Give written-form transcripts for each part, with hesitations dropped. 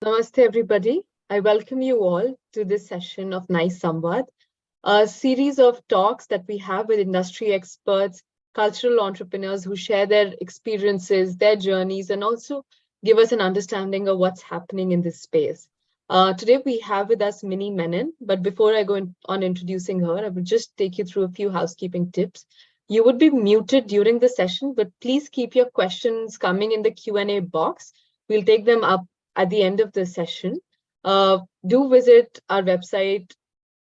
Namaste, everybody. I welcome you all to this session of Nice Samvaad, a series of talks that we have with industry experts, cultural entrepreneurs who share their experiences, their journeys, and also give us an understanding of what's happening in this space. Today, we have with us Minnie Menon, but before I go on introducing her, I will just take you through a few housekeeping tips. You would be muted during the session, but please keep your questions coming in the Q&A box. We'll take them up at the end of the session. Do visit our website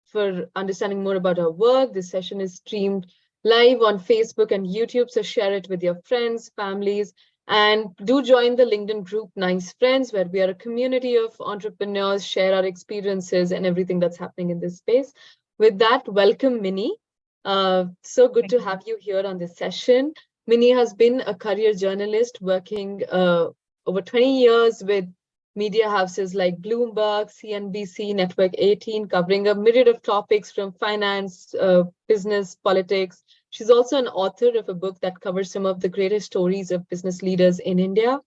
for understanding more about our work. This session is streamed live on Facebook and YouTube, so share it with your friends, families, and do join the LinkedIn group Nice Friends, where we are a community of entrepreneurs, share our experiences and everything that's happening in this space. With that, welcome, Minnie. So good to have you here on this session. Minnie has been a career journalist working over 20 years with media houses like Bloomberg, CNBC, Network 18, covering a myriad of topics from finance, business, politics. She's also an author of a book that covers some of the greatest stories of business leaders in India.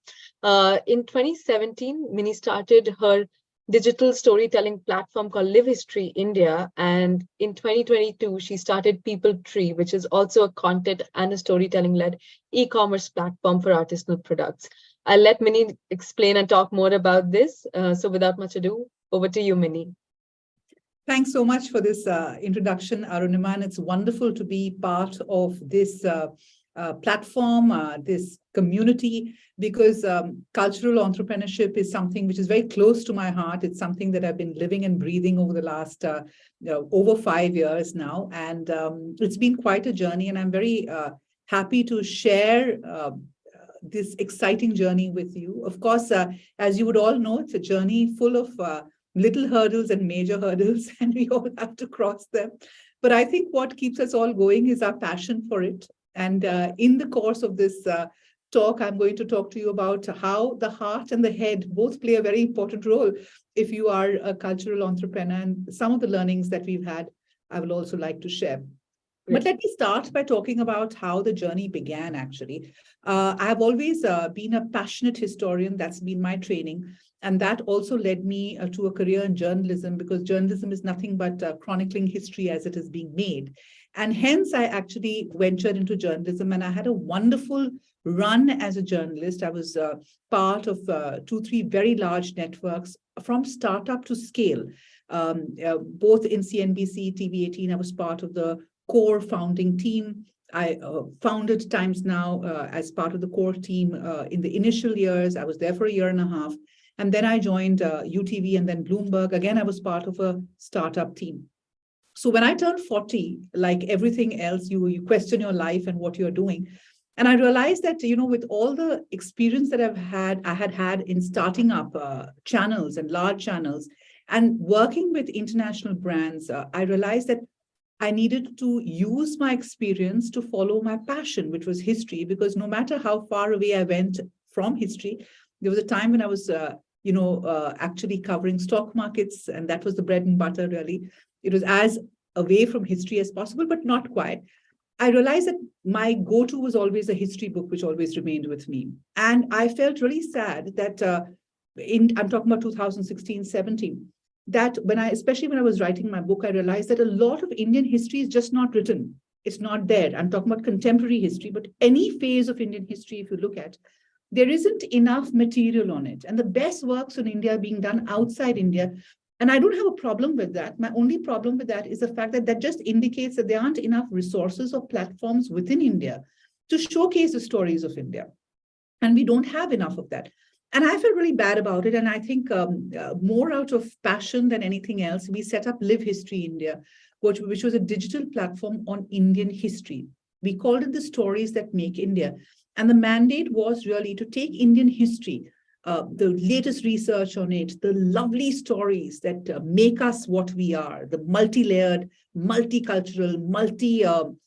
In 2017, Minnie started her digital storytelling platform called Live History India. And in 2022, she started People Tree, which is also a content and a storytelling-led e-commerce platform for artisanal products. I'll let Minnie explain and talk more about this. So without much ado, over to you, Minnie. Thanks so much for this introduction, Arun Iman. It's wonderful to be part of this platform, this community, because cultural entrepreneurship is something which is very close to my heart. It's something that I've been living and breathing over the last over 5 years now. And it's been quite a journey, and I'm very happy to share this exciting journey with you. Of course, as you would all know, it's a journey full of little hurdles and major hurdles, and we all have to cross them. But I think what keeps us all going is our passion for it. And in the course of this talk, I'm going to talk to you about how the heart and the head both play a very important role if you are a cultural entrepreneur. And some of the learnings that we've had, I will also like to share. But let me start by talking about how the journey began, actually. I've always been a passionate historian. That's been my training. And that also led me to a career in journalism, because journalism is nothing but chronicling history as it is being made. And hence, I actually ventured into journalism, and I had a wonderful run as a journalist. I was part of 2-3 very large networks from startup to scale, both in CNBC, TV18. I was part of the core founding team. I founded Times Now as part of the core team in the initial years. I was there for a year and a half. And then I joined UTV and then Bloomberg. Again, I was part of a startup team. So when I turned 40, like everything else, you question your life and what you're doing. And I realized that, with all the experience that I had had in starting up channels and large channels and working with international brands, I realized that I needed to use my experience to follow my passion, which was history, because no matter how far away I went from history, there was a time when I was, actually covering stock markets, and that was the bread and butter, really. It was as away from history as possible, but not quite. I realized that my go-to was always a history book, which always remained with me. And I felt really sad that I'm talking about 2016, 17, that especially when I was writing my book, I realized that a lot of Indian history is just not written. It's not there. I'm talking about contemporary history, but any phase of Indian history, if you look at, there isn't enough material on it. And the best works in India are being done outside India. And I don't have a problem with that. My only problem with that is the fact that that just indicates that there aren't enough resources or platforms within India to showcase the stories of India. And we don't have enough of that. And I feel really bad about it. And I think more out of passion than anything else, we set up Live History India, which was a digital platform on Indian history. We called it the Stories That Make India. And the mandate was really to take Indian history, the latest research on it, the lovely stories that make us what we are, the multi-layered, multicultural,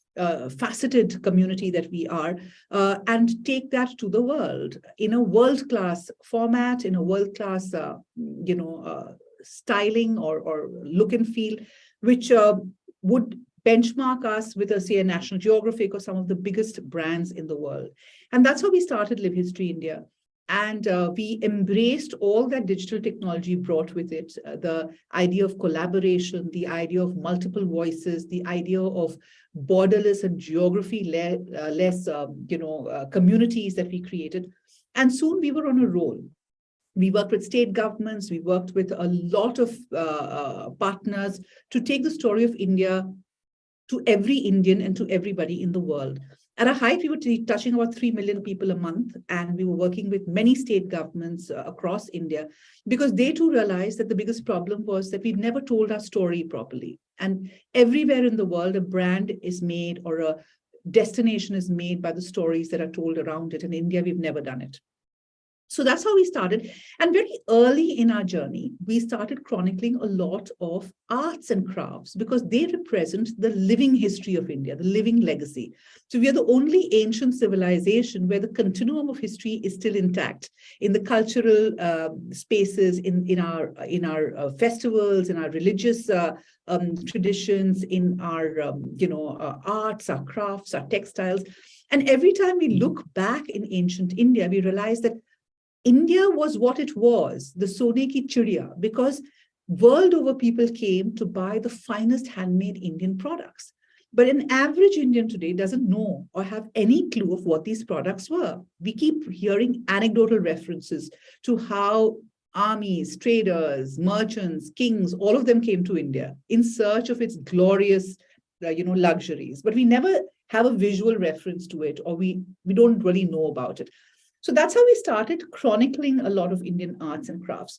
faceted community that we are, and take that to the world in a world-class format, in a world-class, styling or look and feel, which would benchmark us with, say, a National Geographic or some of the biggest brands in the world. And that's how we started Live History India. And we embraced all that digital technology brought with it, the idea of collaboration, the idea of multiple voices, the idea of borderless and geography-less communities that we created. And soon we were on a roll. We worked with state governments, we worked with a lot of partners to take the story of India to every Indian and to everybody in the world. At a height, we were touching about 3 million people a month, and we were working with many state governments across India, because they too realized that the biggest problem was that we've never told our story properly. And everywhere in the world, a brand is made or a destination is made by the stories that are told around it. In India, we've never done it. So that's how we started. And very early in our journey, we started chronicling a lot of arts and crafts because they represent the living history of India, the living legacy. So we are the only ancient civilization where the continuum of history is still intact in the cultural spaces, in our festivals, in our religious traditions, in our arts, our crafts, our textiles. And every time we look back in ancient India, we realize that India was what it was, the Sone ki Chidiya, because world over people came to buy the finest handmade Indian products. But an average Indian today doesn't know or have any clue of what these products were. We keep hearing anecdotal references to how armies, traders, merchants, kings, all of them came to India in search of its glorious, luxuries. But we never have a visual reference to it, or we don't really know about it. So that's how we started chronicling a lot of Indian arts and crafts.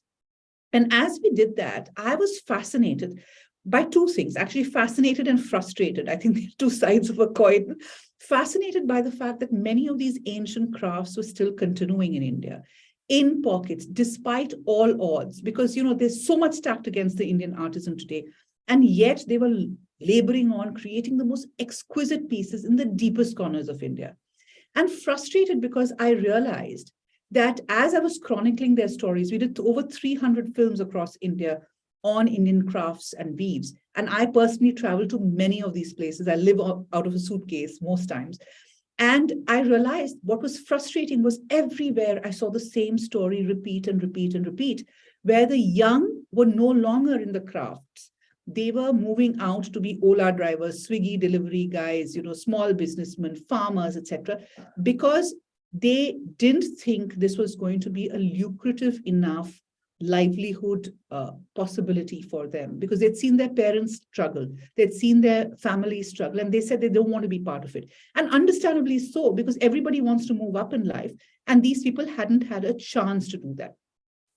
And as we did that, I was fascinated by two things, actually fascinated and frustrated. I think they're two sides of a coin. Fascinated by the fact that many of these ancient crafts were still continuing in India, in pockets, despite all odds, because, there's so much stacked against the Indian artisan today. And yet they were laboring on creating the most exquisite pieces in the deepest corners of India. And frustrated because I realized that as I was chronicling their stories, we did over 300 films across India on Indian crafts and weaves. And I personally traveled to many of these places. I live out of a suitcase most times. And I realized what was frustrating was everywhere I saw the same story repeat and repeat and repeat, where the young were no longer in the crafts. They were moving out to be Ola drivers, Swiggy delivery guys, small businessmen, farmers, etc., because they didn't think this was going to be a lucrative enough livelihood possibility for them, because they'd seen their parents struggle, they'd seen their families struggle, and they said they don't want to be part of it. And understandably so, because everybody wants to move up in life, and these people hadn't had a chance to do that.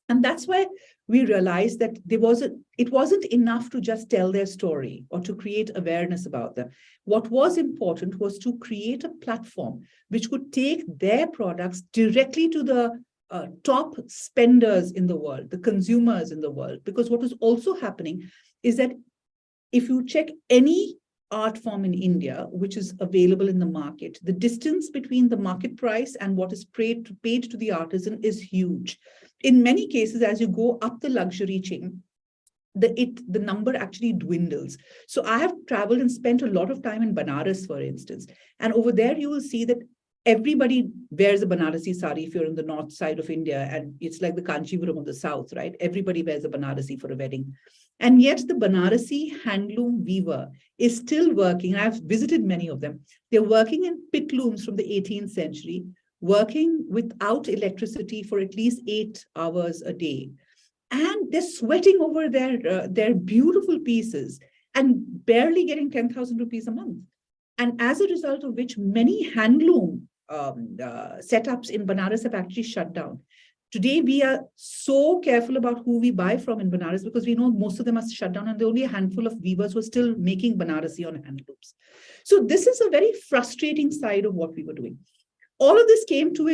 And that's why we realized that it wasn't enough to just tell their story or to create awareness about them. What was important was to create a platform which could take their products directly to the top spenders in the world, the consumers in the world. Because what was also happening is that if you check any art form in India, which is available in the market, the distance between the market price and what is paid to the artisan is huge. In many cases, as you go up the luxury chain, the number actually dwindles. So I have traveled and spent a lot of time in Banaras, for instance. And over there, you will see that everybody wears a Banarasi sari if you're in the north side of India, and it's like the Kanchipuram of the south, right? Everybody wears a Banarasi for a wedding. And yet the Banarasi handloom weaver is still working. I've visited many of them. They're working in pit looms from the 18th century, working without electricity for at least 8 hours a day. And they're sweating over their beautiful pieces and barely getting 10,000 rupees a month. And as a result of which, many handloom setups in Banaras have actually shut down. Today, we are so careful about who we buy from in Banaras because we know most of them are shut down and there are only a handful of weavers who are still making Banarasi on handlooms. So this is a very frustrating side of what we were doing. All of this came to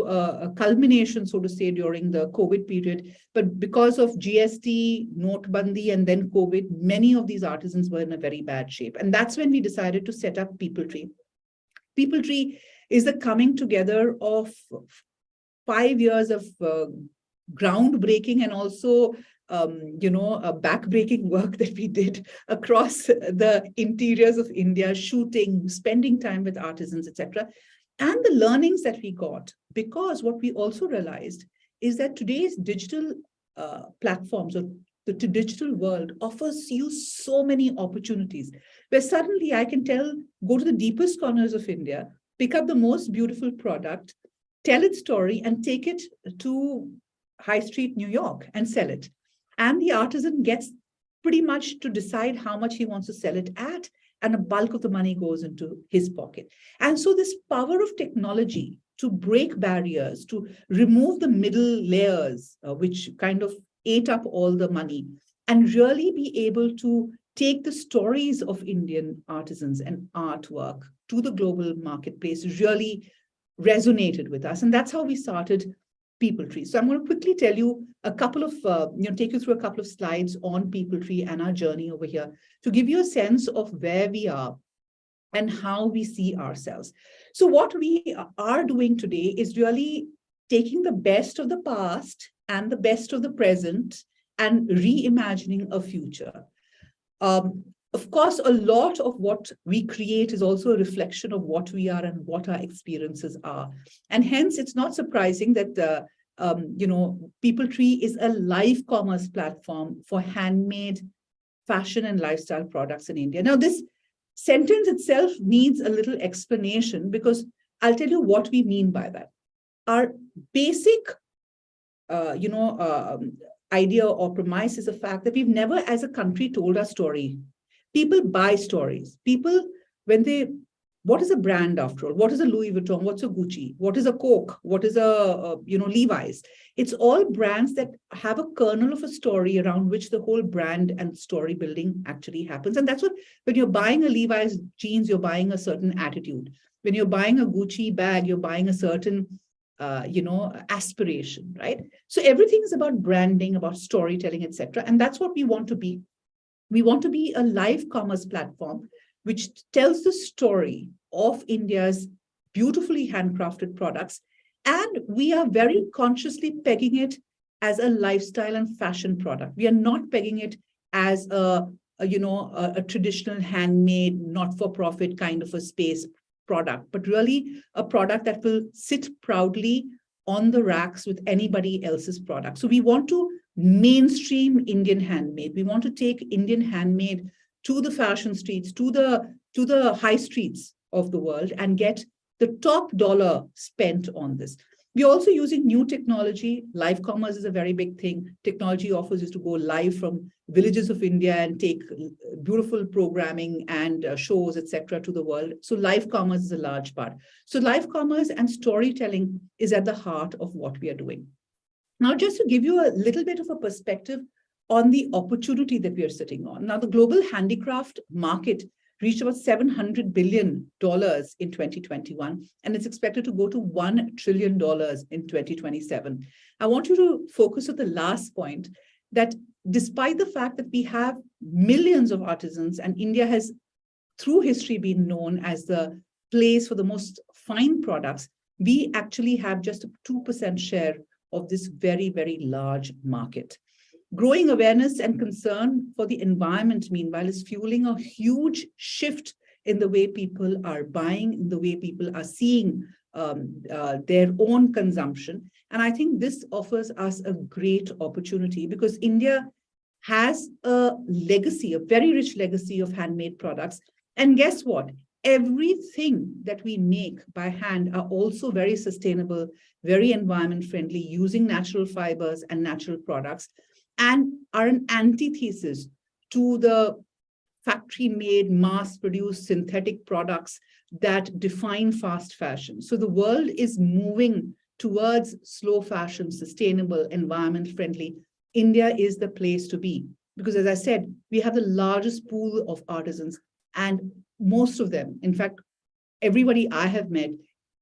a culmination, so to say, during the COVID period. But because of GST, Notebandi, and then COVID, many of these artisans were in a very bad shape. And that's when we decided to set up People Tree. People Tree is the coming together of 5 years of groundbreaking and also backbreaking work that we did across the interiors of India, shooting, spending time with artisans, etc. and the learnings that we got, because what we also realized is that today's digital platforms, or the digital world, offers you so many opportunities where suddenly I can go to the deepest corners of India, pick up the most beautiful product, tell its story, and take it to High Street, New York, and sell it. And the artisan gets pretty much to decide how much he wants to sell it at, and a bulk of the money goes into his pocket. And so this power of technology to break barriers, to remove the middle layers, which kind of ate up all the money, and really be able to take the stories of Indian artisans and artwork to the global marketplace really resonated with us. And that's how we started People Tree. So I'm going to quickly tell you a couple of, take you through a couple of slides on People Tree and our journey over here to give you a sense of where we are and how we see ourselves. So what we are doing today is really taking the best of the past and the best of the present and reimagining a future. Of course, a lot of what we create is also a reflection of what we are and what our experiences are. And hence, it's not surprising that, People Tree is a live commerce platform for handmade fashion and lifestyle products in India. Now, this sentence itself needs a little explanation, because I'll tell you what we mean by that. Our basic, idea or premise is the fact that we've never as a country told our story. People buy stories. People, what is a brand after all? What is a Louis Vuitton? What's a Gucci? What is a Coke? What is a Levi's? It's all brands that have a kernel of a story around which the whole brand and story building actually happens. And that's what, when you're buying a Levi's jeans, you're buying a certain attitude. When you're buying a Gucci bag, you're buying a certain aspiration, right? So everything is about branding, about storytelling, etc. And that's what we want to be. We want to be a live commerce platform which tells the story of India's beautifully handcrafted products. And we are very consciously pegging it as a lifestyle and fashion product. We are not pegging it as a traditional handmade, not-for-profit kind of a space product, but really a product that will sit proudly on the racks with anybody else's product. So we want to mainstream Indian handmade. We want to take Indian handmade to the fashion streets, to the high streets of the world, and get the top dollar spent on this. We're also using new technology. Live commerce is a very big thing. Technology offers us to go live from villages of India and take beautiful programming and shows, etc., to the world. So live commerce is a large part. So live commerce and storytelling is at the heart of what we are doing. Now, just to give you a little bit of a perspective on the opportunity that we are sitting on. Now, the global handicraft market reached about $700 billion in 2021, and it's expected to go to $1 trillion in 2027. I want you to focus on the last point, that despite the fact that we have millions of artisans, and India has, through history, been known as the place for the most fine products, we actually have just a 2% share of this very, very large market. Growing awareness and concern for the environment, meanwhile, is fueling a huge shift in the way people are buying, in the way people are seeing their own consumption. And I think this offers us a great opportunity, because India has a legacy, a very rich legacy of handmade products. And guess what? Everything that we make by hand are also very sustainable, very environment friendly, using natural fibers and natural products, and are an antithesis to the factory-made, mass-produced synthetic products that define fast fashion. So the world is moving towards slow fashion, sustainable, environment-friendly. India is the place to be, because, as I said, we have the largest pool of artisans, and most of them, in fact, everybody I have met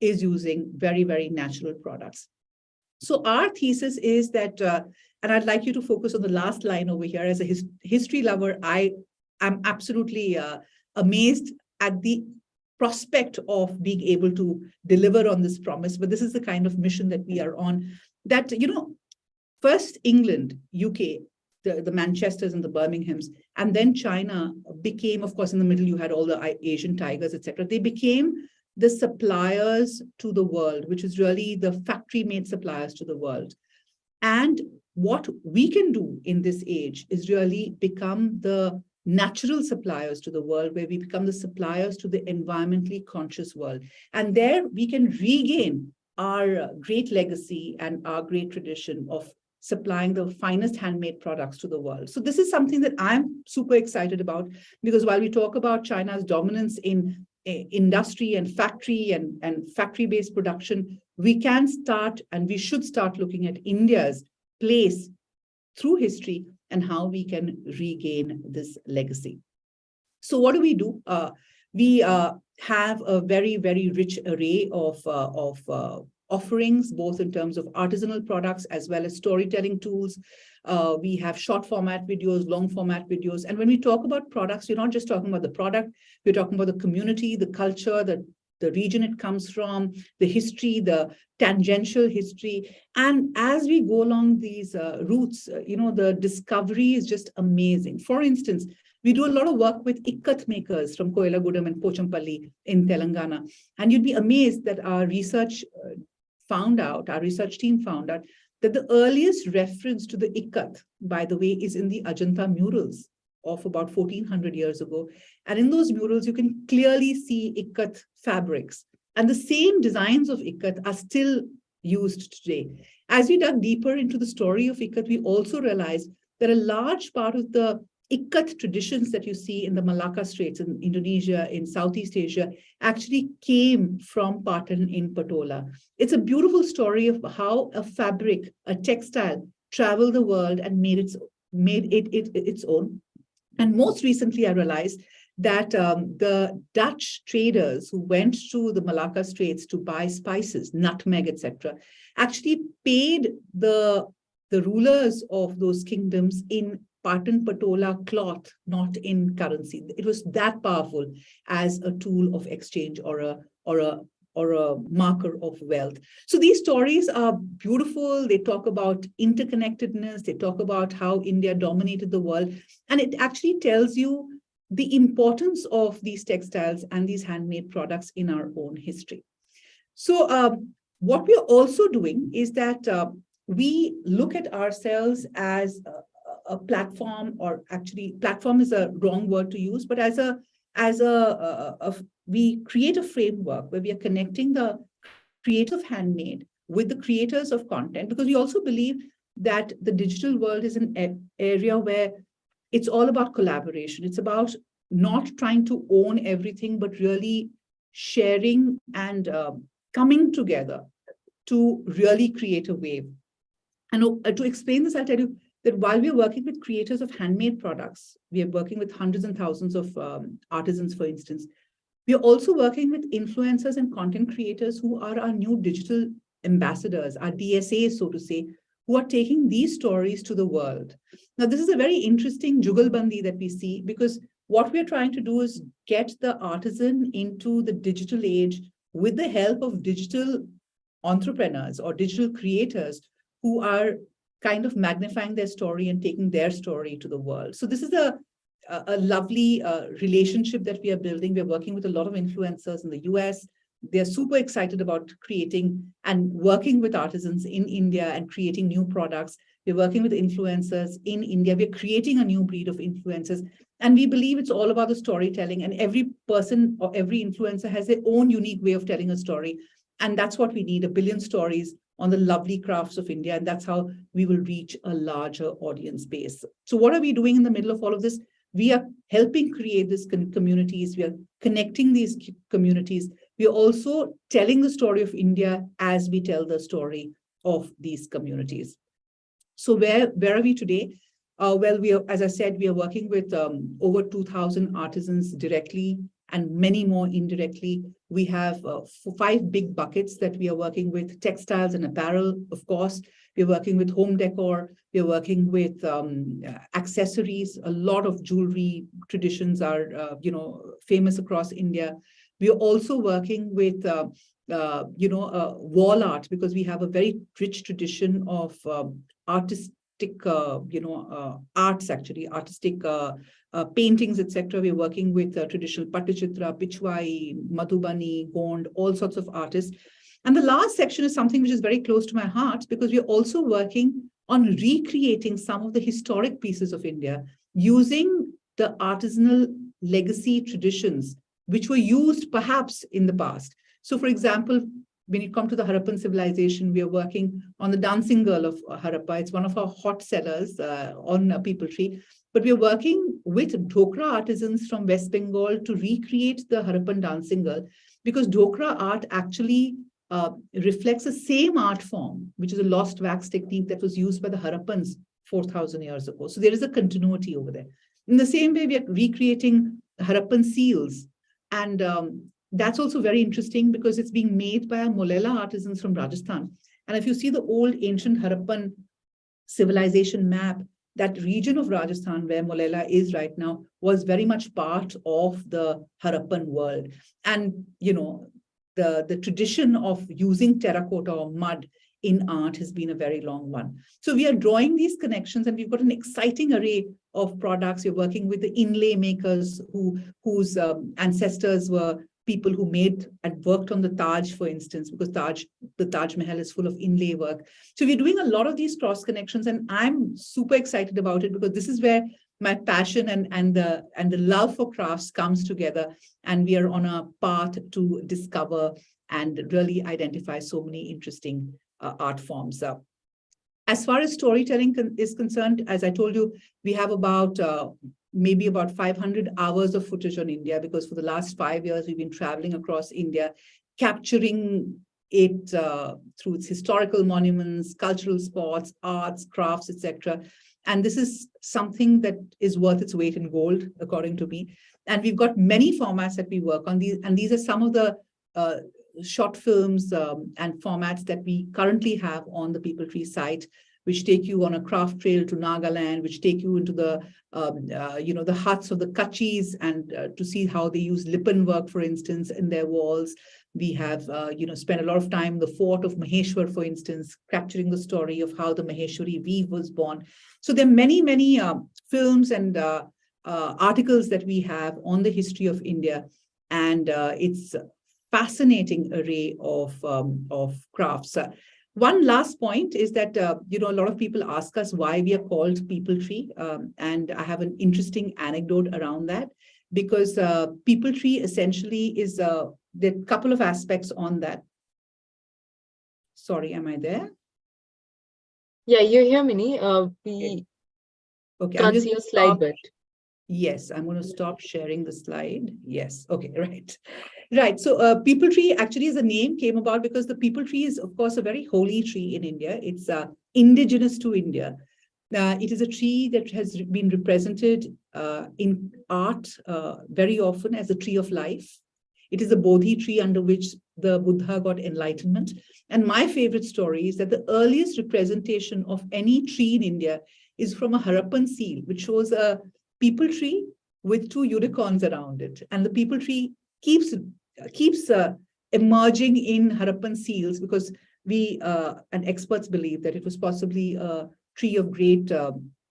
is using very, very natural products. So our thesis is that, and I'd like you to focus on the last line over here. As a history lover, I am absolutely amazed at the prospect of being able to deliver on this promise. But this is the kind of mission that we are on, that, first England, UK, the Manchesters and the Birminghams, and then China became, of course, in the middle, you had all the Asian tigers, etc. They became the suppliers to the world, which is really the factory-made suppliers to the world. And what we can do in this age is really become the natural suppliers to the world, where we become the suppliers to the environmentally conscious world. And there we can regain our great legacy and our great tradition of supplying the finest handmade products to the world. So this is something that I'm super excited about, because while we talk about China's dominance in industry and factory-based production, we can start and we should start looking at India's place through history and how we can regain this legacy. So what do? We have a very, very rich array of offerings, both in terms of artisanal products as well as storytelling tools. We have short format videos, long format videos. And when we talk about products, we're not just talking about the product, we're talking about the community, the culture, the region it comes from, the history, the tangential history. And as we go along these routes, the discovery is just amazing. For instance, we do a lot of work with ikat makers from Koilagudam and Pochampalli in Telangana. And you'd be amazed that our research team found out that the earliest reference to the ikat, by the way, is in the Ajanta murals of about 1400 years ago. And in those murals, you can clearly see ikat fabrics. And the same designs of ikat are still used today. As we dug deeper into the story of ikat, we also realized that a large part of the ikat traditions that you see in the Malacca Straits in Indonesia, in Southeast Asia, actually came from Patan in Patola. It's a beautiful story of how a fabric, a textile, traveled the world and made it its own. And most recently, I realized that the Dutch traders who went to the Malacca Straits to buy spices, nutmeg, etc., actually paid the rulers of those kingdoms in Patan Patola cloth, not in currency. It was that powerful as a tool of exchange or a marker of wealth. So these stories are beautiful. They talk about interconnectedness. They talk about how India dominated the world. And it actually tells you the importance of these textiles and these handmade products in our own history. So what we're also doing is that we look at ourselves as a platform, or actually platform is a wrong word to use, but we create a framework where we are connecting the creators of handmade with the creators of content, because we also believe that the digital world is an area where it's all about collaboration. It's about not trying to own everything, but really sharing and coming together to really create a wave. And to explain this, I'll tell you that while we're working with creators of handmade products, we are working with hundreds and thousands of artisans, for instance. We are also working with influencers and content creators who are our new digital ambassadors, our DSAs, so to say, who are taking these stories to the world. Now, this is a very interesting jugalbandi that we see, because what we're trying to do is get the artisan into the digital age with the help of digital entrepreneurs or digital creators who are kind of magnifying their story and taking their story to the world. So this is a lovely relationship that we are building. We're working with a lot of influencers in the US. They're super excited about creating and working with artisans in India and creating new products. We're working with influencers in India. We're creating a new breed of influencers. And we believe it's all about the storytelling. And every person or every influencer has their own unique way of telling a story. And that's what we need, 1 billion stories on the lovely crafts of India. And that's how we will reach a larger audience base. So what are we doing in the middle of all of this? We are helping create these communities. We are connecting these communities. We are also telling the story of India as we tell the story of these communities. So where are we today? Well, as I said, we are working with over 2,000 artisans directly and many more indirectly. We have 5 big buckets that we are working with: textiles and apparel, of course. We're working with home decor. We're working with accessories. A lot of jewelry traditions are, famous across India. We are also working with, wall art, because we have a very rich tradition of artistic, arts, actually, artistic paintings, etc. We're working with traditional Patachitra, Pichwai, Madhubani, Gond, all sorts of artists. And the last section is something which is very close to my heart, because we're also working on recreating some of the historic pieces of India using the artisanal legacy traditions which were used perhaps in the past. So, for example, when you come to the Harappan civilization, we are working on the dancing girl of Harappa. It's one of our hot sellers on People Tree. But we are working with Dhokra artisans from West Bengal to recreate the Harappan dancing girl, because Dhokra art actually reflects the same art form, which is a lost wax technique that was used by the Harappans 4,000 years ago. So there is a continuity over there. In the same way, we are recreating Harappan seals. And that's also very interesting because it's being made by Molela artisans from Rajasthan. And if you see the old ancient Harappan civilization map, that region of Rajasthan where Molela is right now was very much part of the Harappan world. And, the tradition of using terracotta or mud in art has been a very long one. So we are drawing these connections, and we've got an exciting array of products. We're working with the inlay makers whose ancestors were people who made and worked on the Taj, for instance, because the Taj Mahal is full of inlay work. So we're doing a lot of these cross connections, and I'm super excited about it because this is where my passion and the love for crafts comes together, and we are on a path to discover and really identify so many interesting art forms. As far as storytelling is concerned, as I told you, we have maybe about 500 hours of footage on India, because for the last 5 years, we've been traveling across India, capturing it through its historical monuments, cultural spots, arts, crafts, etc. And this is something that is worth its weight in gold, according to me. And we've got many formats that we work on. These are some of the short films and formats that we currently have on the People Tree site, which take you on a craft trail to Nagaland, which take you into the huts of the Kachis, and to see how they use lipan work, for instance, in their walls. We have, spent a lot of time in the fort of Maheshwar, for instance, capturing the story of how the Maheshwari weave was born. So there are many, many films and articles that we have on the history of India, and it's a fascinating array of crafts. One last point is that, a lot of people ask us why we are called People Tree, and I have an interesting anecdote around that, because People Tree essentially is, there are a couple of aspects on that. Sorry, am I there? Yeah, you hear me. We can't see your slide, but. Yes, I'm going to stop sharing the slide. Yes, okay, right. Right, so People Tree actually, as a name, came about because the People Tree is, of course, a very holy tree in India. It's indigenous to India. It is a tree that has been represented in art very often as a tree of life. It is a Bodhi tree under which the Buddha got enlightenment. And my favorite story is that the earliest representation of any tree in India is from a Harappan seal, which shows a People Tree with two unicorns around it. And the People Tree keeps emerging in Harappan seals because we and experts believe that it was possibly a tree of great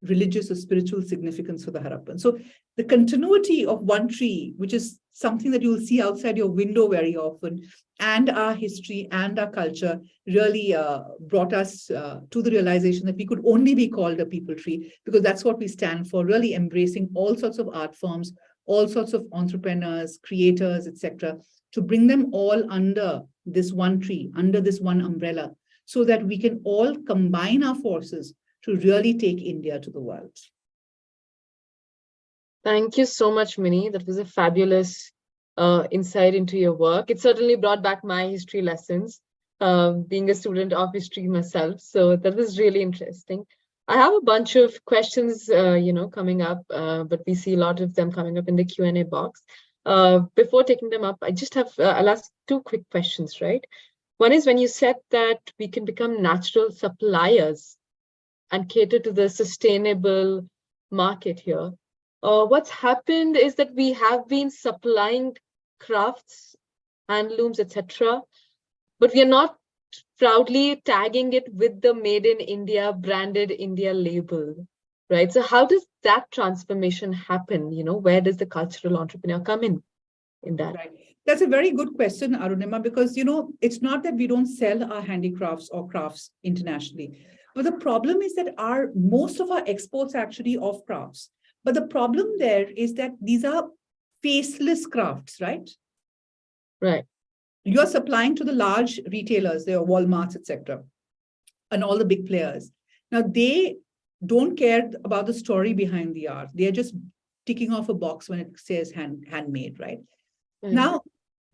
religious or spiritual significance for the Harappan. So the continuity of one tree, which is something that you'll see outside your window very often, and our history and our culture really brought us to the realization that we could only be called a People Tree, because that's what we stand for, really embracing all sorts of art forms, all sorts of entrepreneurs, creators, etc., to bring them all under this one tree, under this one umbrella, so that we can all combine our forces to really take India to the world. Thank you so much, Minnie. That was a fabulous insight into your work. It certainly brought back my history lessons, being a student of history myself. So that was really interesting. I have a bunch of questions, coming up, but we see a lot of them coming up in the Q&A box. Before taking them up, I just have, I'll ask two quick questions, right? One is, when you said that we can become natural suppliers and cater to the sustainable market here, what's happened is that we have been supplying crafts, handlooms, etc., but we are not proudly tagging it with the Made in India, branded India label, right? So how does that transformation happen? Where does the cultural entrepreneur come in that? Right. That's a very good question, Arunima, because, it's not that we don't sell our handicrafts or crafts internationally. But the problem is that most of our exports are actually of crafts. But the problem there is that these are faceless crafts, right? Right. You're supplying to the large retailers, their Walmarts, etc., and all the big players. Now, they don't care about the story behind the art. They're just ticking off a box when it says handmade, right? Now,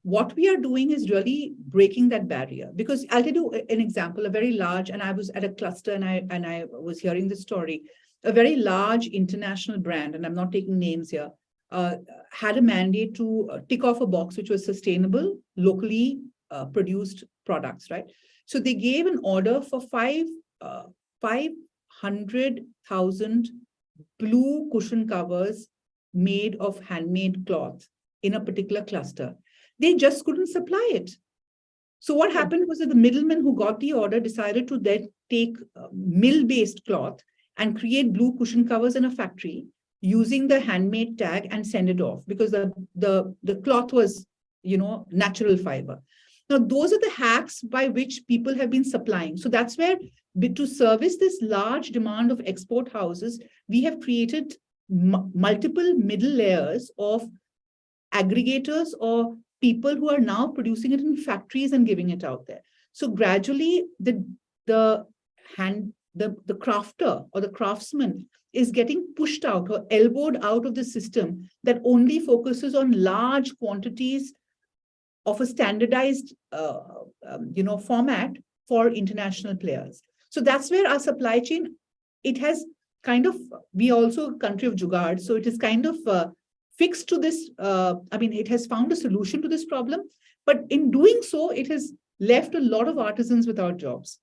what we are doing is really breaking that barrier, because I'll tell you an example, a very large, and I was at a cluster and I was hearing this story, a very large international brand, and I'm not taking names here, had a mandate to tick off a box which was sustainable, locally produced products, right? So they gave an order for 500,000 blue cushion covers made of handmade cloth in a particular cluster. They just couldn't supply it. So what happened was that the middleman who got the order decided to then take mill-based cloth and create blue cushion covers in a factory using the handmade tag and send it off, because the cloth was, natural fiber. Now, those are the hacks by which people have been supplying. So that's where, to service this large demand of export houses, we have created multiple middle layers of aggregators or people who are now producing it in factories and giving it out there. So gradually, the crafter or the craftsman is getting pushed out or elbowed out of the system that only focuses on large quantities of a standardized format for international players. So that's where our supply chain, it has kind of, we also a country of jugaad, so it is kind of fixed to this, it has found a solution to this problem, but in doing so, it has left a lot of artisans without jobs.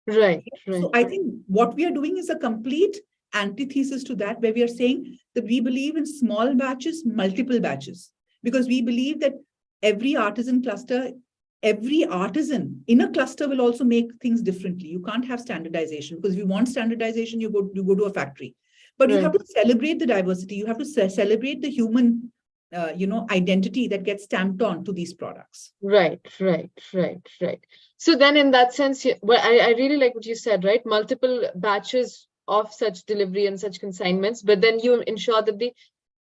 Right. So I think what we are doing is a complete antithesis to that, where we are saying that we believe in small batches, multiple batches, because we believe that every artisan cluster, every artisan in a cluster will also make things differently. You can't have standardization, because if you want standardization, you go to a factory. But you have to celebrate the diversity. You have to celebrate the human, identity that gets stamped on to these products. Right. So then in that sense, I really like what you said, right? Multiple batches of such delivery and such consignments, but then you ensure that the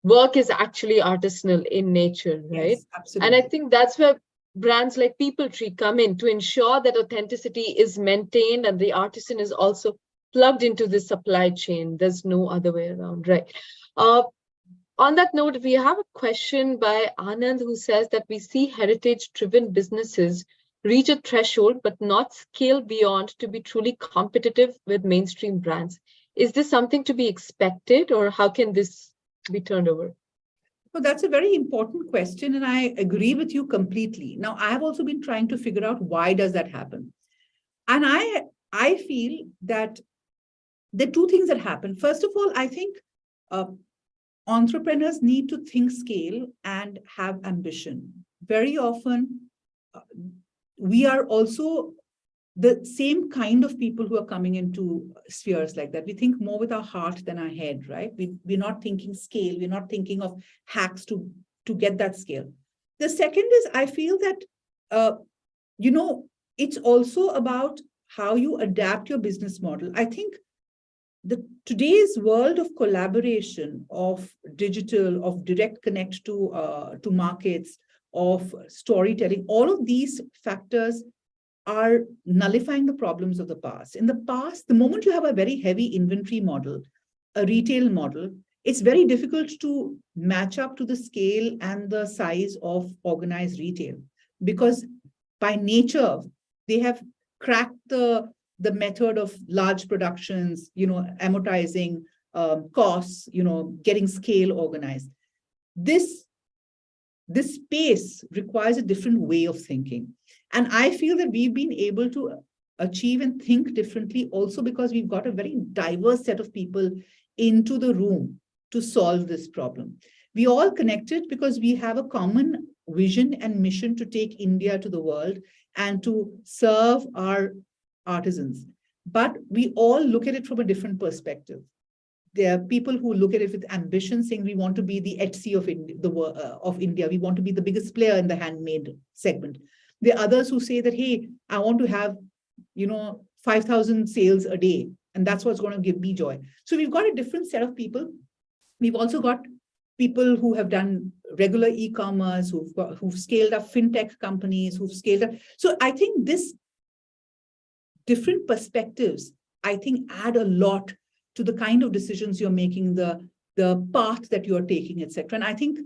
work is actually artisanal in nature, right? Yes, absolutely. And I think that's where brands like People Tree come in, to ensure that authenticity is maintained and the artisan is also plugged into the supply chain. There's no other way around, right? On that note, we have a question by Anand, who says that we see heritage-driven businesses reach a threshold but not scale beyond to be truly competitive with mainstream brands. Is this something to be expected, or how can this be turned over? Well, that's a very important question, and I agree with you completely. Now, I have also been trying to figure out why does that happen. And I feel that there are two things that happen. First of all, I think entrepreneurs need to think scale and have ambition. Very often, we are also the same kind of people who are coming into spheres like that. We think more with our heart than our head, right? We're not thinking scale. We're not thinking of hacks to get that scale. The second is, I feel that, it's also about how you adapt your business model. I think today's world of collaboration, of digital, of direct connect to markets, of storytelling, all of these factors are nullifying the problems of the past. In the past, the moment you have a very heavy inventory model, a retail model, it's very difficult to match up to the scale and the size of organized retail, because by nature, they have cracked the method of large productions, amortizing costs, getting scale organized. This space requires a different way of thinking. And I feel that we've been able to achieve and think differently also because we've got a very diverse set of people into the room to solve this problem. We all connected because we have a common vision and mission to take India to the world and to serve our artisans. But we all look at it from a different perspective. There are people who look at it with ambition, saying we want to be the Etsy of India. We want to be the biggest player in the handmade segment. There are others who say that, hey, I want to have, 5,000 sales a day, and that's what's going to give me joy. So we've got a different set of people. We've also got people who have done regular e-commerce, who've scaled up fintech companies, who've scaled up. So I think this different perspectives, I think, add a lot to the kind of decisions you're making, the path that you're taking, etc. And I think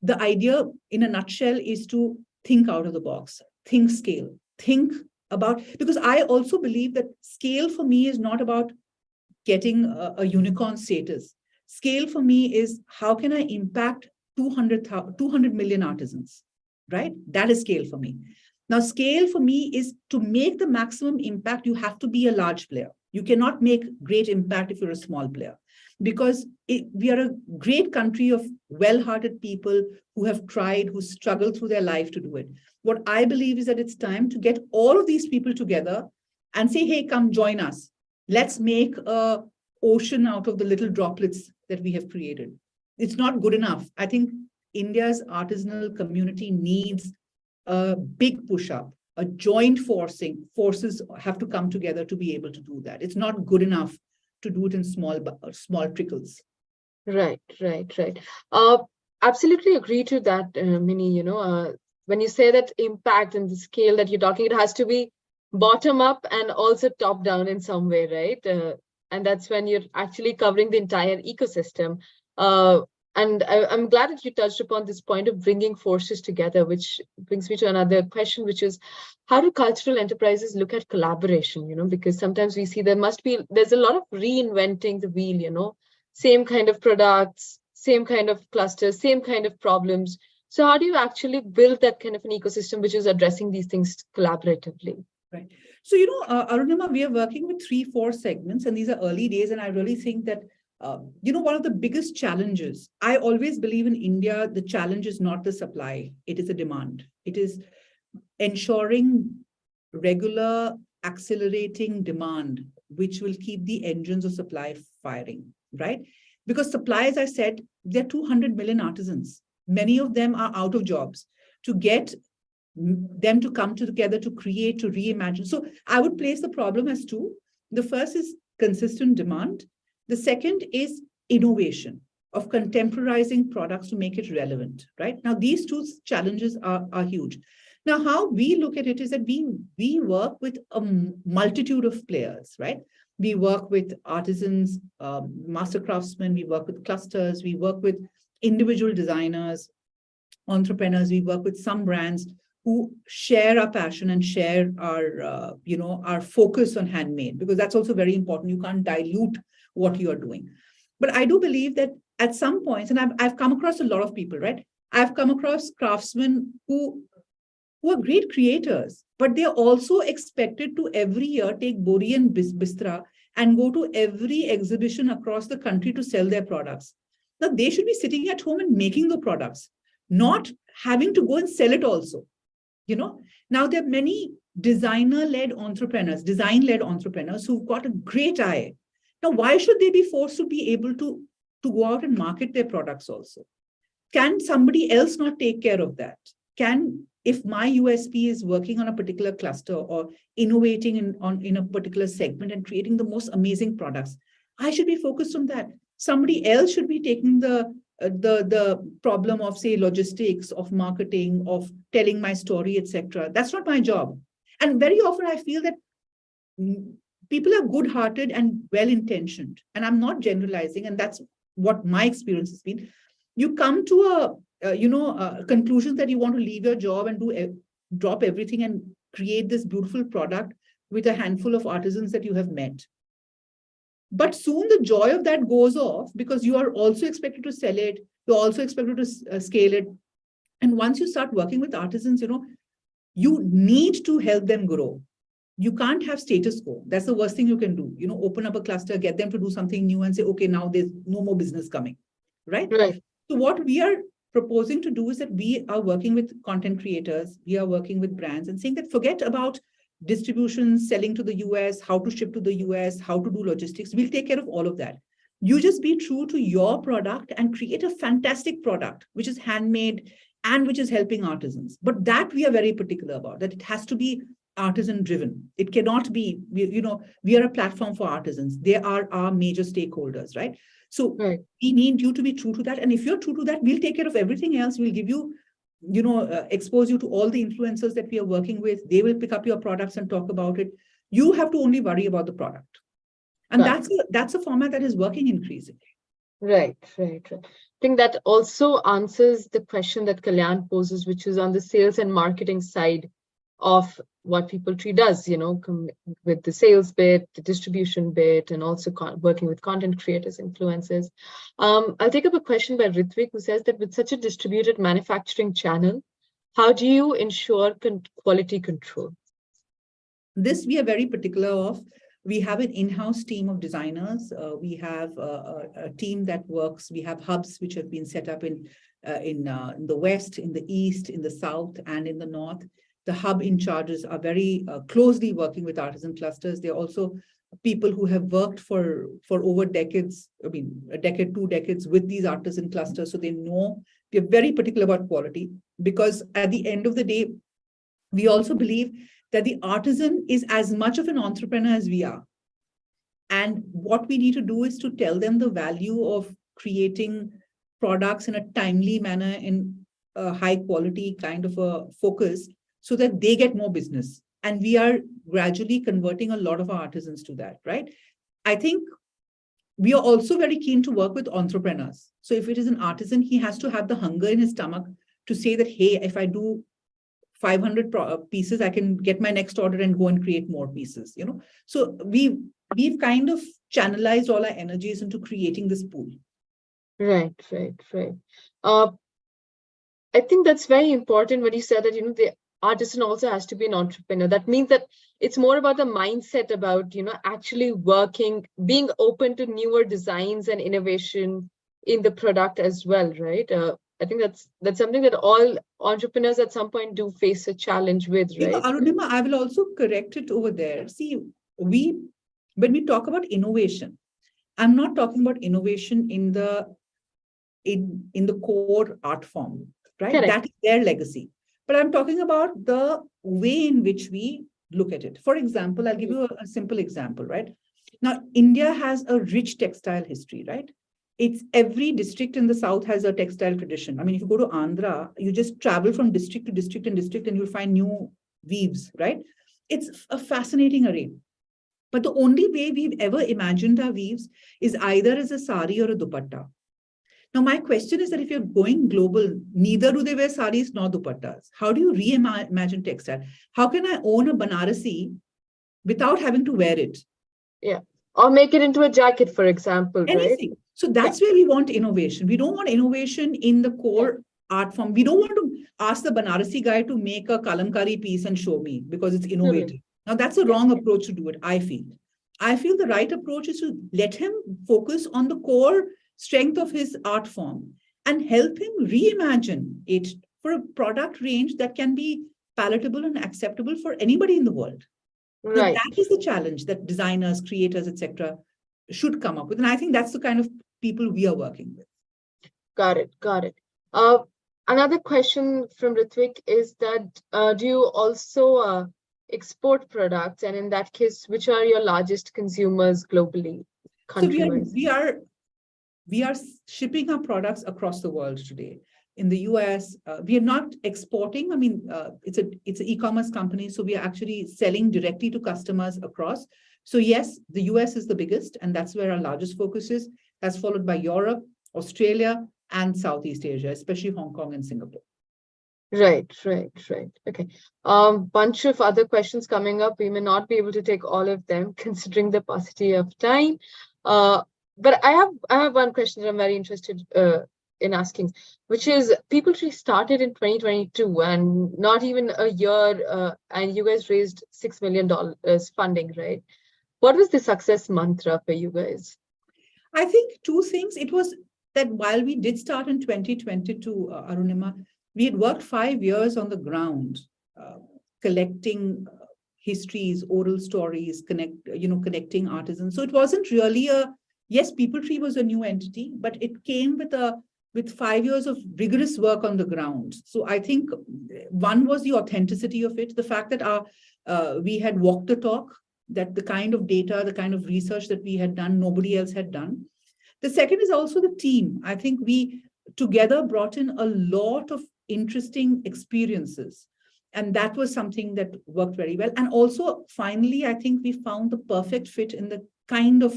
the idea in a nutshell is to think out of the box, think scale, think about, because I also believe that scale for me is not about getting a unicorn status. Scale for me is how can I impact 200 million artisans, right? That is scale for me. Now, scale for me is to make the maximum impact, you have to be a large player. You cannot make great impact if you're a small player, because we are a great country of well-hearted people who have tried, who struggled through their life to do it. What I believe is that it's time to get all of these people together and say, hey, come join us. Let's make an ocean out of the little droplets that we have created. It's not good enough. I think India's artisanal community needs a big push-up. A joint forces have to come together to be able to do that. It's not good enough to do it in small trickles. Right. Absolutely agree to that, Mini. When you say that impact and the scale that you're talking, it has to be bottom up and also top down in some way, right? And that's when you're actually covering the entire ecosystem. And I'm glad that you touched upon this point of bringing forces together, which brings me to another question, which is, how do cultural enterprises look at collaboration? Because sometimes we see there's a lot of reinventing the wheel, same kind of products, same kind of clusters, same kind of problems. So how do you actually build that kind of an ecosystem which is addressing these things collaboratively? Right. So, Arunima, we are working with 3-4 segments, and these are early days. And I really think that one of the biggest challenges, I always believe in India, the challenge is not the supply, it is the demand. It is ensuring regular, accelerating demand, which will keep the engines of supply firing, right? Because supply, as I said, there are 200 million artisans. Many of them are out of jobs. To get them to come together, to create, to reimagine. So I would place the problem as two. The first is consistent demand. The second is innovation of contemporizing products to make it relevant, right? Now, these two challenges are huge. Now, how we look at it is that we work with a multitude of players, right? We work with artisans, master craftsmen, we work with clusters, we work with individual designers, entrepreneurs, we work with some brands who share our passion and share our focus on handmade, because that's also very important. You can't dilute what you are doing. But I do believe that at some points, and I've come across a lot of people, right? I've come across craftsmen who are great creators, but they're also expected to every year take Bori and Bistra and go to every exhibition across the country to sell their products. Now, they should be sitting at home and making the products, not having to go and sell it also. Now there are many design-led entrepreneurs who've got a great eye. Now, why should they be forced to be able to go out and market their products also? Can somebody else not take care of that? If my USP is working on a particular cluster or innovating in a particular segment and creating the most amazing products, I should be focused on that. Somebody else should be taking the problem of, say, logistics, of marketing, of telling my story, etc. That's not my job. And very often I feel that people are good-hearted and well-intentioned, and I'm not generalizing, and that's what my experience has been. You come to a conclusion that you want to leave your job and drop everything and create this beautiful product with a handful of artisans that you have met. But soon the joy of that goes off, because you are also expected to sell it. You're also expected to scale it. And once you start working with artisans, you need to help them grow. You can't have status quo. That's the worst thing you can do. Open up a cluster, get them to do something new and say, okay, now there's no more business coming, right? Right. So what we are proposing to do is that we are working with content creators, we are working with brands and saying that forget about distribution, selling to the US, how to ship to the US, how to do logistics. We'll take care of all of that. You just be true to your product and create a fantastic product, which is handmade and which is helping artisans. But that we are very particular about, that it has to be artisan driven. It cannot be, we are a platform for artisans. They are our major stakeholders, right? So we need you to be true to that. And if you're true to that, we'll take care of everything else. We'll give you, expose you to all the influencers that we are working with. They will pick up your products and talk about it. You have to only worry about the product. And that's a format that is working increasingly. Right. I think that also answers the question that Kalyan poses, which is on the sales and marketing side of what People Tree does, with the sales bit, the distribution bit, and also working with content creators, influencers. I'll take up a question by Ritvik, who says that with such a distributed manufacturing channel, how do you ensure quality control? This we are very particular of. We have an in-house team of designers. We have a team that works. We have hubs which have been set up in the West, in the East, in the South, and in the North. The hub in charges are very closely working with artisan clusters. They're also people who have worked for over decades, a decade, 2 decades with these artisan clusters. So they know, they're very particular about quality, because at the end of the day, we also believe that the artisan is as much of an entrepreneur as we are. And what we need to do is to tell them the value of creating products in a timely manner, in a high quality kind of a focus, so that they get more business. And we are gradually converting a lot of our artisans to that, right? I think we are also very keen to work with entrepreneurs. So if it is an artisan, he has to have the hunger in his stomach to say that, hey, if I do 500 pieces, I can get my next order and go and create more pieces, So we've kind of channelized all our energies into creating this pool. Right. I think that's very important when you said that, the artisan also has to be an entrepreneur. That means that it's more about the mindset about, actually working, being open to newer designs and innovation in the product as well, right? I think that's something that all entrepreneurs at some point do face a challenge with, right? Arun Iman, I will also correct it over there. See, when we talk about innovation, I'm not talking about innovation in the core art form, right? Correct. That is their legacy. But I'm talking about the way in which we look at it. For example, I'll give you a simple example, right? Now, India has a rich textile history, right? It's every district in the South has a textile tradition. I mean, if you go to Andhra, you just travel from district to district and district, and you'll find new weaves, right? It's a fascinating array. But the only way we've ever imagined our weaves is either as a sari or a dupatta. Now, my question is that if you're going global, neither do they wear saris nor dupattas. How do you reimagine textile? How can I own a Banarasi without having to wear it? Yeah. Or make it into a jacket, for example, anything. Right? So that's where we want innovation. We don't want innovation in the core art form. We don't want to ask the Banarasi guy to make a kalamkari piece and show me because it's innovative. Now, that's a wrong approach to do it, I feel. I feel the right approach is to let him focus on the core strength of his art form and help him reimagine it for a product range that can be palatable and acceptable for anybody in the world. Right. Now, that is the challenge that designers, creators, etc., should come up with. And I think that's the kind of people we are working with. Got it. Another question from Ritvik is that do you also export products? And in that case, which are your largest consumers globally? So we are shipping our products across the world today. In the US, we are not exporting. I mean, it's an e-commerce company, so we are actually selling directly to customers across. So yes, the US is the biggest, and that's where our largest focus is. That's followed by Europe, Australia, and Southeast Asia, especially Hong Kong and Singapore. Right. Okay. Bunch of other questions coming up. We may not be able to take all of them, considering the paucity of time. But I have one question that I'm very interested in asking, which is People-Tree started in 2022 and not even a year, and you guys raised $6 million funding, right? What was the success mantra for you guys? I think two things. It was that while we did start in 2022, Arunima, we had worked 5 years on the ground, collecting histories, oral stories, connecting artisans. So it wasn't really yes, PeopleTree was a new entity, but it came with 5 years of rigorous work on the ground. So I think one was the authenticity of it, the fact that we had walked the talk, that the kind of data, the kind of research that we had done, nobody else had done. The second is also the team. I think we together brought in a lot of interesting experiences. And that was something that worked very well. And also, finally, I think we found the perfect fit in the kind of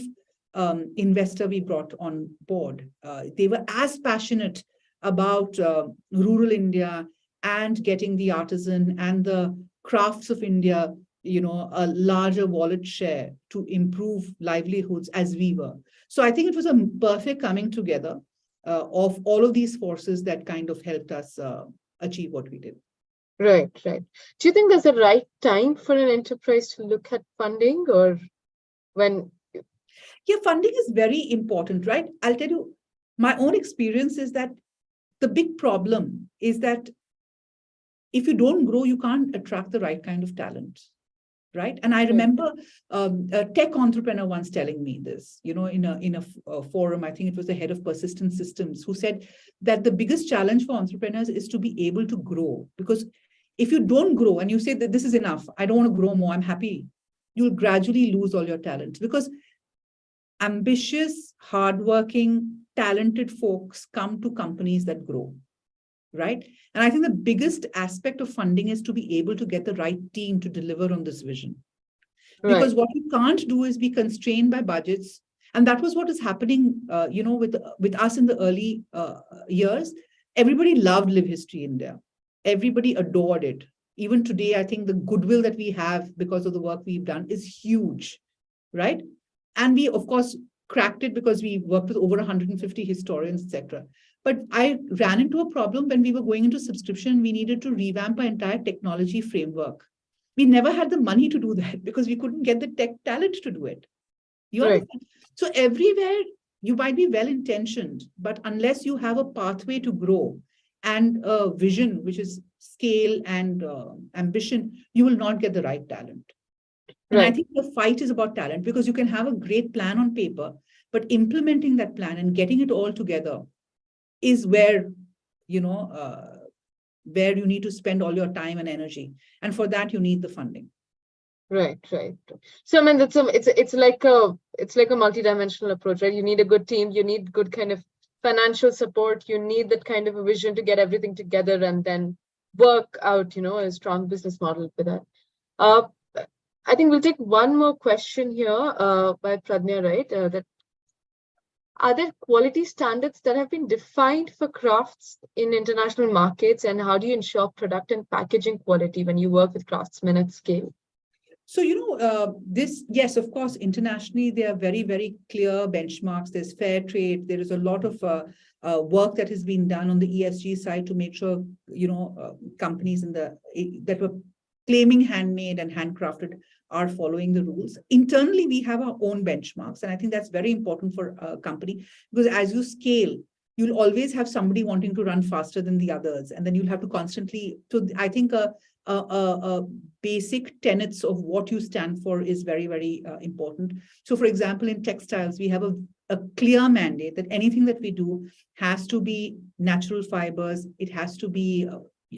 investor we brought on board. They were as passionate about rural India and getting the artisan and the crafts of India, a larger wallet share to improve livelihoods as we were. So I think it was a perfect coming together of all of these forces that kind of helped us achieve what we did. Right. Do you think there's a right time for an enterprise to look at funding, or when? Yeah, funding is very important, right? I'll tell you, my own experience is that the big problem is that if you don't grow, you can't attract the right kind of talent, right? And I remember a tech entrepreneur once telling me this, in a forum, I think it was the head of persistent systems, who said that the biggest challenge for entrepreneurs is to be able to grow. Because if you don't grow and you say that this is enough, I don't want to grow more, I'm happy, you'll gradually lose all your talent. Because ambitious, hardworking, talented folks come to companies that grow, right? And I think the biggest aspect of funding is to be able to get the right team to deliver on this vision. Because what you can't do is be constrained by budgets. And that was what is happening, with us in the early years. Everybody loved Live History India. Everybody adored it. Even today, I think the goodwill that we have because of the work we've done is huge, right? And we, of course, cracked it because we worked with over 150 historians, etc. But I ran into a problem when we were going into subscription. We needed to revamp our entire technology framework. We never had the money to do that because we couldn't get the tech talent to do it. You understand? So everywhere you might be well-intentioned, but unless you have a pathway to grow and a vision, which is scale and ambition, you will not get the right talent. And I think the fight is about talent, because you can have a great plan on paper, but implementing that plan and getting it all together is where, where you need to spend all your time and energy. And for that, you need the funding. Right. So I mean, it's like a multidimensional approach, right? You need a good team, you need good kind of financial support, you need that kind of a vision to get everything together and then work out, a strong business model for that. I think we'll take one more question here by Pradnya, right? That are there quality standards that have been defined for crafts in international markets, and how do you ensure product and packaging quality when you work with craftsmen at scale? So, yes, of course, internationally, there are very, very clear benchmarks. There's fair trade. There is a lot of work that has been done on the ESG side to make sure, companies that were claiming handmade and handcrafted are following the rules. Internally, we have our own benchmarks. And I think that's very important for a company, because as you scale, you'll always have somebody wanting to run faster than the others. And then you'll have to constantly, so I think basic tenets of what you stand for is very, very important. So for example, in textiles, we have a clear mandate that anything that we do has to be natural fibers. It has to be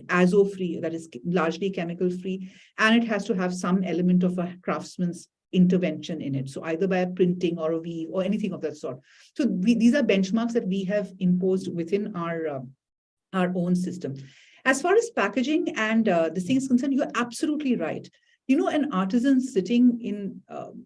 azo-free, that is largely chemical-free, and it has to have some element of a craftsman's intervention in it. So either by a printing or a weave or anything of that sort. So these are benchmarks that we have imposed within our own system. As far as packaging and this thing is concerned, you're absolutely right. An artisan sitting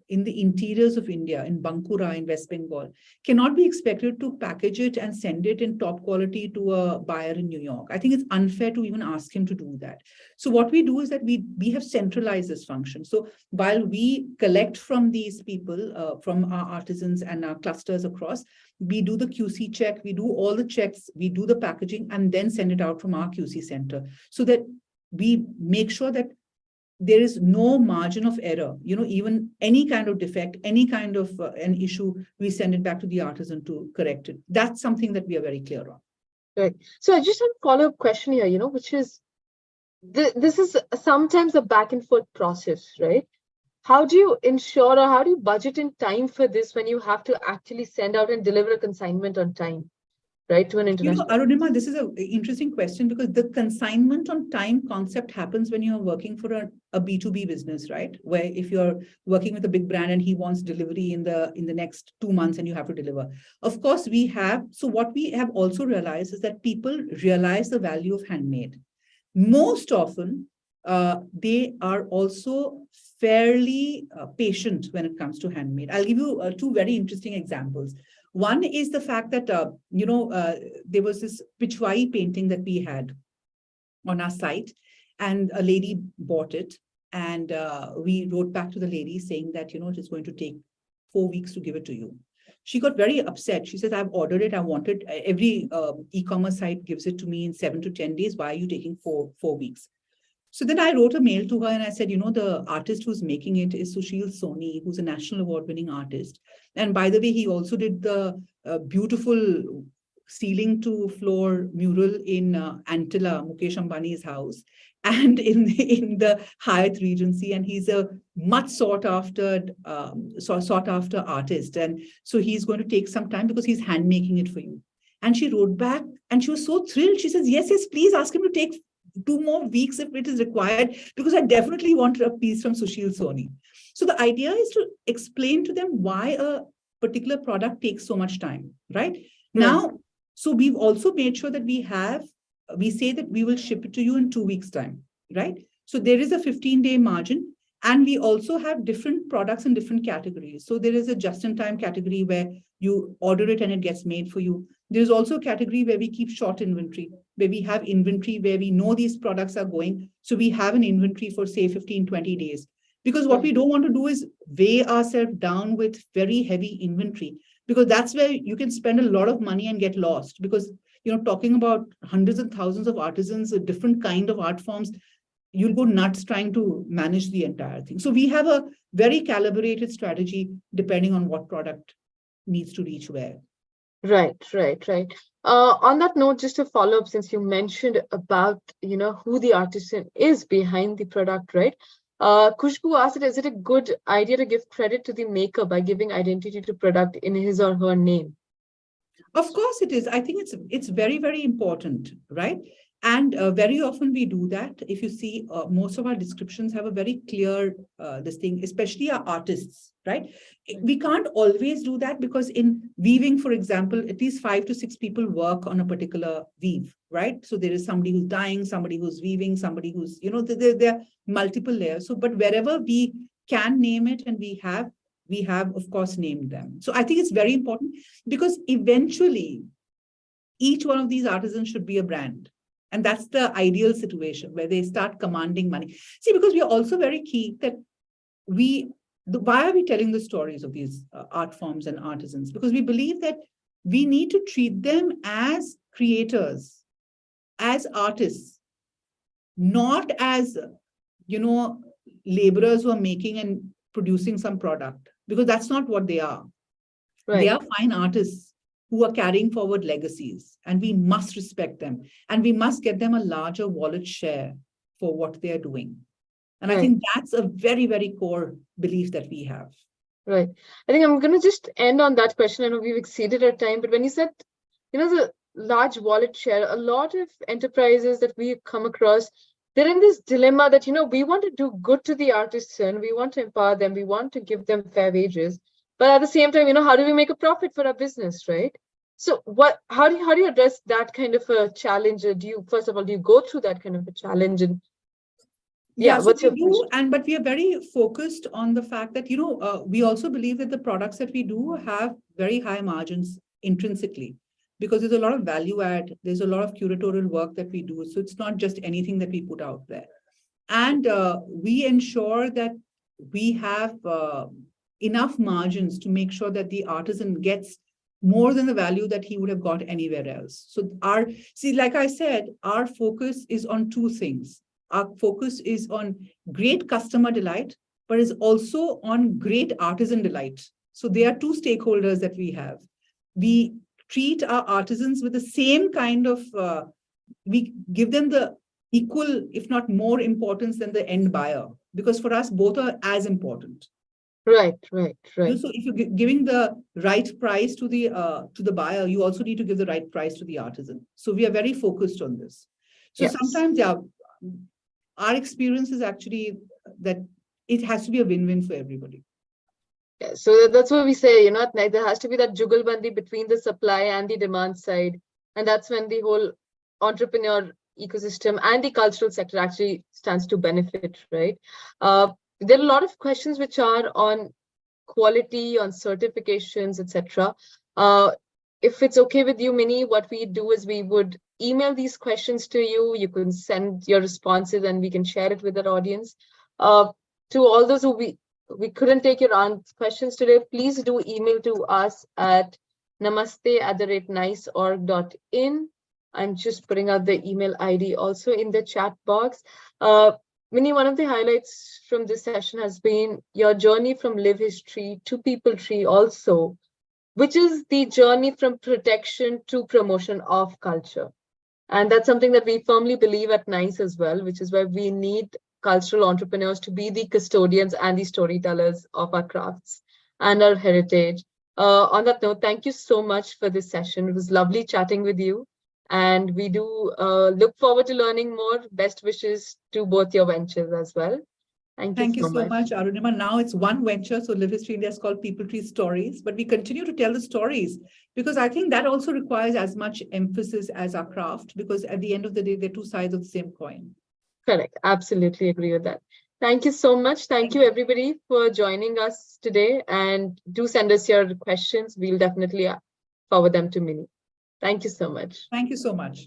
in the interiors of India, in Bankura, in West Bengal, cannot be expected to package it and send it in top quality to a buyer in New York. I think it's unfair to even ask him to do that. So what we do is that we have centralized this function. So while we collect from these people, from our artisans and our clusters across, we do the QC check, we do all the checks, we do the packaging, and then send it out from our QC center, so that we make sure that there is no margin of error. Even any kind of defect, any kind of an issue, we send it back to the artisan to correct it. That's something that we are very clear on. Right. So I just have a follow-up question here, which is, this is sometimes a back and forth process, right? How do you ensure, or how do you budget in time for this when you have to actually send out and deliver a consignment on time, right, to an international? Arun Iman, this is an interesting question, because the consignment on time concept happens when you're working for a B2B business, right? Where if you're working with a big brand and he wants delivery in the next 2 months and you have to deliver. Of course, so what we have also realized is that people realize the value of handmade. Most often, they are also fairly patient when it comes to handmade. I'll give you 2 very interesting examples. One is the fact that, there was this Pichwai painting that we had on our site, and a lady bought it. And we wrote back to the lady saying that, it is going to take 4 weeks to give it to you. She got very upset. She said, I've ordered it. I wanted, every e-commerce site gives it to me in 7 to 10 days. Why are you taking four weeks? So then I wrote a mail to her and I said, the artist who's making it is Sushil Soni, who's a national award-winning artist. And by the way, he also did the beautiful ceiling to floor mural in Antilla, Mukesh Ambani's house, and in the Hyatt Regency. And he's a much sought after artist. And so he's going to take some time because he's hand making it for you. And she wrote back and she was so thrilled. She says, yes, please ask him to take 2 more weeks if it is required, because I definitely want a piece from Sushil Soni. So the idea is to explain to them why a particular product takes so much time, right? Now, so we've also made sure that we say that we will ship it to you in 2 weeks' time, right? So there is a 15-day margin, and we also have different products in different categories. So there is a just-in-time category where you order it and it gets made for you. There's also a category where we keep short inventory, where we have inventory where we know these products are going. So we have an inventory for, say, 15, 20 days. Because what we don't want to do is weigh ourselves down with very heavy inventory, because that's where you can spend a lot of money and get lost. Because, talking about hundreds and thousands of artisans, a different kind of art forms, you'll go nuts trying to manage the entire thing. So we have a very calibrated strategy depending on what product needs to reach where. Right. On that note, just to follow up, since you mentioned about, who the artisan is behind the product, right? Kushbu asked, is it a good idea to give credit to the maker by giving identity to product in his or her name? Of course it is. I think it's very, very important, right? And very often we do that. If you see, most of our descriptions have a very clear this thing, especially our artists, right? We can't always do that, because in weaving, for example, at least 5 to 6 people work on a particular weave, right? So there is somebody who's dyeing, somebody who's weaving, somebody who's, there are multiple layers. So, but wherever we can name it, and we have, of course, named them. So I think it's very important, because eventually each one of these artisans should be a brand. And that's the ideal situation where they start commanding money. See, because we are also very key that why are we telling the stories of these art forms and artisans? Because we believe that we need to treat them as creators, as artists, not as, laborers who are making and producing some product, because that's not what they are. Right. They are fine artists who are carrying forward legacies, and we must respect them, and we must get them a larger wallet share for what they are doing. And right. I think that's a very, very core belief that we have. Right. I think I'm going to just end on that question. I know we've exceeded our time, but when you said, the large wallet share, a lot of enterprises that we come across, they're in this dilemma that, we want to do good to the artisan, we want to empower them, we want to give them fair wages. But at the same time, how do we make a profit for our business, right? So how do you address that kind of a challenge? First of all, do you go through that kind of a challenge? And what's your question? But we are very focused on the fact that, we also believe that the products that we do have very high margins intrinsically, because there's a lot of value add, there's a lot of curatorial work that we do. So it's not just anything that we put out there. And we ensure that we have enough margins to make sure that the artisan gets more than the value that he would have got anywhere else. So like I said, our focus is on 2 things: our focus is on great customer delight, but is also on great artisan delight. So there are two stakeholders that we have. We treat our artisans with the same kind of, we give them the equal, if not more importance than the end buyer, because for us, both are as important. Right. So if you're giving the right price to the buyer, you also need to give the right price to the artisan. So we are very focused on this. So Yes. sometimes, our experience is actually that it has to be a win-win for everybody. Yeah, so that's what we say, there has to be that jugalbandi between the supply and the demand side. And that's when the whole entrepreneur ecosystem and the cultural sector actually stands to benefit, right? There are a lot of questions which are on quality, on certifications, etc. If it's okay with you, Minnie, what we do is we would email these questions to you. You can send your responses and we can share it with our audience. To all those who we couldn't take your questions today, please do email to us at namaste@niceorg.in. I'm just putting out the email ID also in the chat box. Minnie, one of the highlights from this session has been your journey from Live History to People Tree also, which is the journey from protection to promotion of culture. And that's something that we firmly believe at NICE as well, which is why we need cultural entrepreneurs to be the custodians and the storytellers of our crafts and our heritage. On that note, thank you so much for this session. It was lovely chatting with you. And we do look forward to learning more. Best wishes to both your ventures as well. Thank you so much, Arun Iman. Now it's one venture. So Live History India is called People Tree Stories, but we continue to tell the stories because I think that also requires as much emphasis as our craft, because at the end of the day, they're two sides of the same coin. Correct. Absolutely agree with that. Thank you so much. Thank you, everybody, for joining us today. And do send us your questions. We'll definitely forward them to Minnie. Thank you so much. Thank you so much.